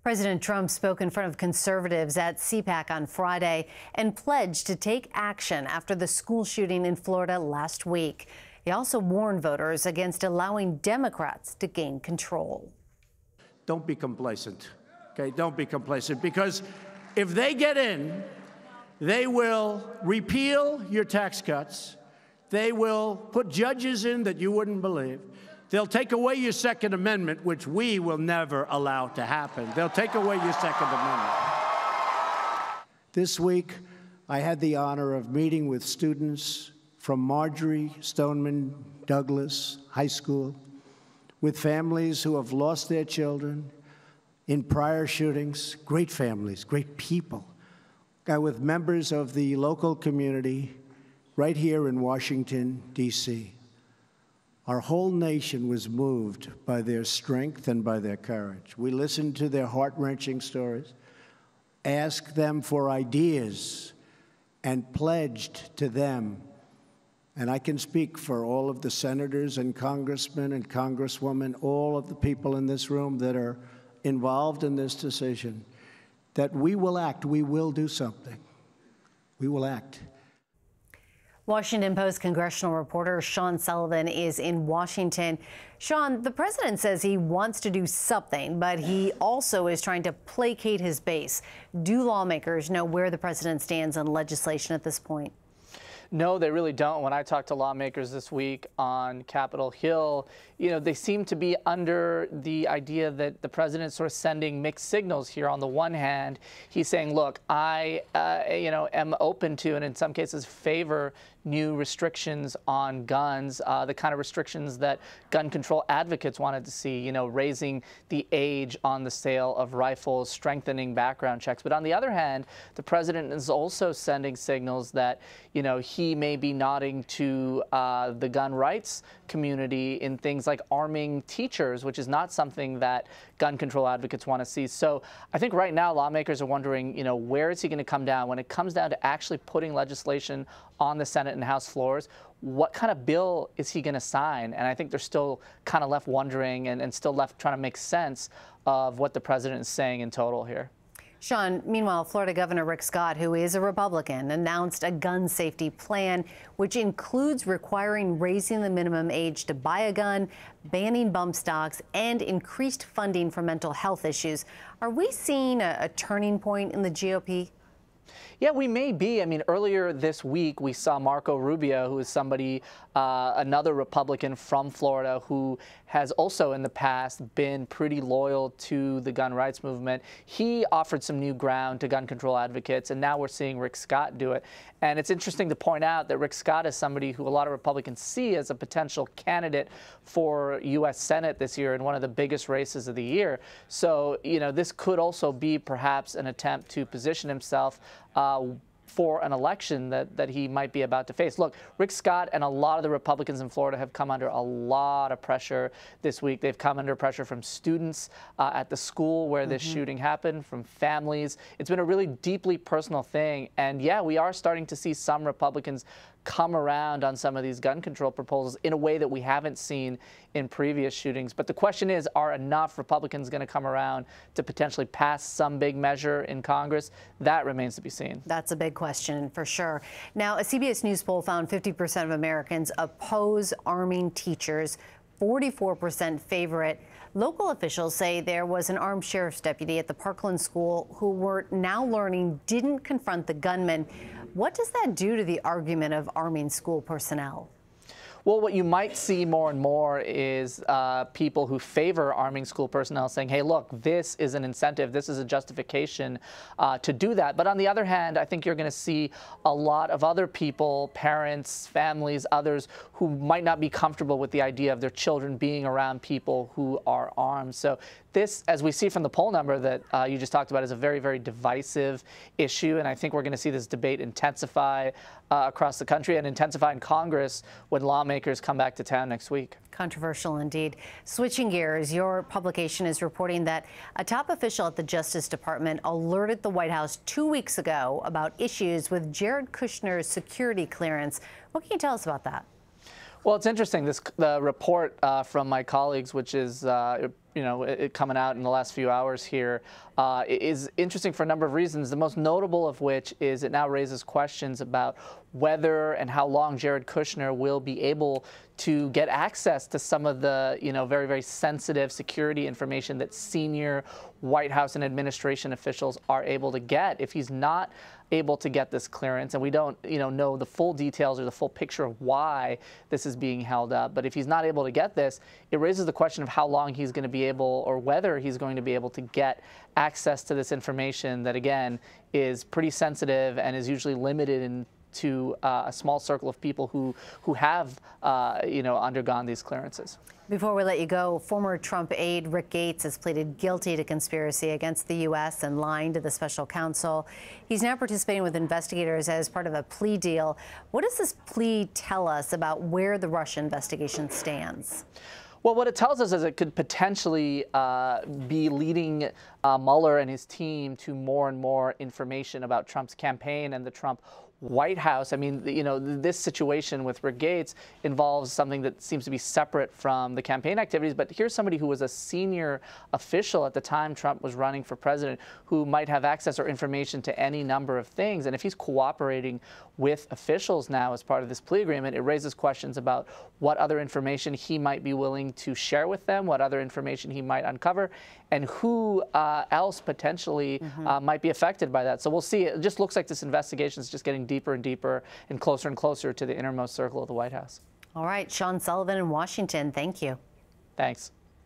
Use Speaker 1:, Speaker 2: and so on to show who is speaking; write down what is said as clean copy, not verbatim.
Speaker 1: President Trump spoke in front of conservatives at CPAC on Friday and pledged to take action after the school shooting in Florida last week. He also warned voters against allowing Democrats to gain control.
Speaker 2: Don't be complacent, okay? Don't be complacent, because if they get in, they will repeal your tax cuts. They will put judges in that you wouldn't believe. They'll take away your Second Amendment, which we will never allow to happen. They'll take away your Second Amendment. This week, I had the honor of meeting with students from Marjorie Stoneman Douglas High School, with families who have lost their children in prior shootings, great families, great people, with members of the local community right here in Washington, D.C. Our whole nation was moved by their strength and by their courage. We listened to their heart-wrenching stories, asked them for ideas, and pledged to them. And I can speak for all of the senators and congressmen and congresswomen, all of the people in this room that are involved in this decision, that we will act. We will do something. We will act.
Speaker 1: Washington Post congressional reporter Sean Sullivan is in Washington. Sean, the president says he wants to do something, but he also is trying to placate his base. Do lawmakers know where the president stands on legislation at this point?
Speaker 3: No, they really don't. When I talked to lawmakers this week on Capitol Hill, they seem to be under the idea that the president's sort of sending mixed signals here. On the one hand, he's saying, look, I, am open to, and in some cases favor, new restrictions on guns, the kind of restrictions that gun control advocates wanted to see, raising the age on the sale of rifles, strengthening background checks. But on the other hand, the president is also sending signals that, he may be nodding to the gun rights community in things like arming teachers, which is not something that gun control advocates want to see. So I think right now lawmakers are wondering, where is he going to come down when it comes down to actually putting legislation on the Senate and House floors? What kind of bill is he going to sign? And I think they're still kind of left wondering and still left trying to make sense of what the president is saying in total here.
Speaker 1: Sean, meanwhile, Florida Governor Rick Scott, who is a Republican, announced a gun safety plan, which includes requiring raising the minimum age to buy a gun, banning bump stocks, and increased funding for mental health issues. Are we seeing a turning point in the GOP?
Speaker 3: Yeah, we may be. I mean, earlier this week, we saw Marco Rubio, who is somebody, another Republican from Florida, who has also in the past been pretty loyal to the gun rights movement. He offered some new ground to gun control advocates, and now we're seeing Rick Scott do it. And it's interesting to point out that Rick Scott is somebody who a lot of Republicans see as a potential candidate for U.S. Senate this year in one of the biggest races of the year. So, this could also be perhaps an attempt to position himself for an election that he might be about to face. Look, Rick Scott and a lot of the Republicans in Florida have come under a lot of pressure this week. They've come under pressure from students at the school where this shooting happened, from families. It's been a really deeply personal thing. And yeah, we are starting to see some Republicans come around on some of these gun control proposals in a way that we haven't seen in previous shootings. But the question is, are enough Republicans going to come around to potentially pass some big measure in Congress? That remains to be seen.
Speaker 1: That's a big question for sure. Now, a CBS News poll found 50% of Americans oppose arming teachers, 44% favor it. Local officials say there was an armed sheriff's deputy at the Parkland school who we're now learning didn't confront the gunman. What does that do to the argument of arming school personnel?
Speaker 3: Well, what you might see more and more is people who favor arming school personnel saying, hey, look, this is an incentive, this is a justification to do that. But on the other hand, I think you're going to see a lot of other people, parents, families, others, who might not be comfortable with the idea of their children being around people who are armed. So this, as we see from the poll number that you just talked about, is a very, very divisive issue. And I think we're going to see this debate intensify across the country and intensify in Congress when lawmakers come back to town next week.
Speaker 1: Controversial indeed. Switching gears, your publication is reporting that a top official at the Justice Department alerted the White House 2 weeks ago about issues with Jared Kushner's security clearance. What can you tell us about that?
Speaker 3: Well, it's interesting. The report from my colleagues, which is coming out in the last few hours here is interesting for a number of reasons. The most notable of which is it now raises questions about whether and how long Jared Kushner will be able to get access to some of the, very, very sensitive security information that senior White House and administration officials are able to get. If he's not able to get this clearance, and we don't, know the full details or the full picture of why this is being held up, but if he's not able to get this, it raises the question of how long he's going to be able, or whether he's going to be able to get access to this information that, again, is pretty sensitive and is usually limited to a small circle of people who have, undergone these clearances.
Speaker 1: Before we let you go, former Trump aide Rick Gates has pleaded guilty to conspiracy against the U.S. and lying to the special counsel. He's now participating with investigators as part of a plea deal. What does this plea tell us about where the Russia investigation stands?
Speaker 3: Well, what it tells us is it could potentially be leading Mueller and his team to more and more information about Trump's campaign and the Trump White House. I mean, this situation with Rick Gates involves something that seems to be separate from the campaign activities, but here's somebody who was a senior official at the time Trump was running for president who might have access or information to any number of things. And if he's cooperating with officials now as part of this plea agreement, it raises questions about what other information he might be willing to share with them, what other information he might uncover, and who else potentially might be affected by that. So we'll see. It just looks like this investigation is just getting deeper and deeper and closer to the innermost circle of the White House.
Speaker 1: All right, Sean Sullivan in Washington, thank you.
Speaker 3: Thanks.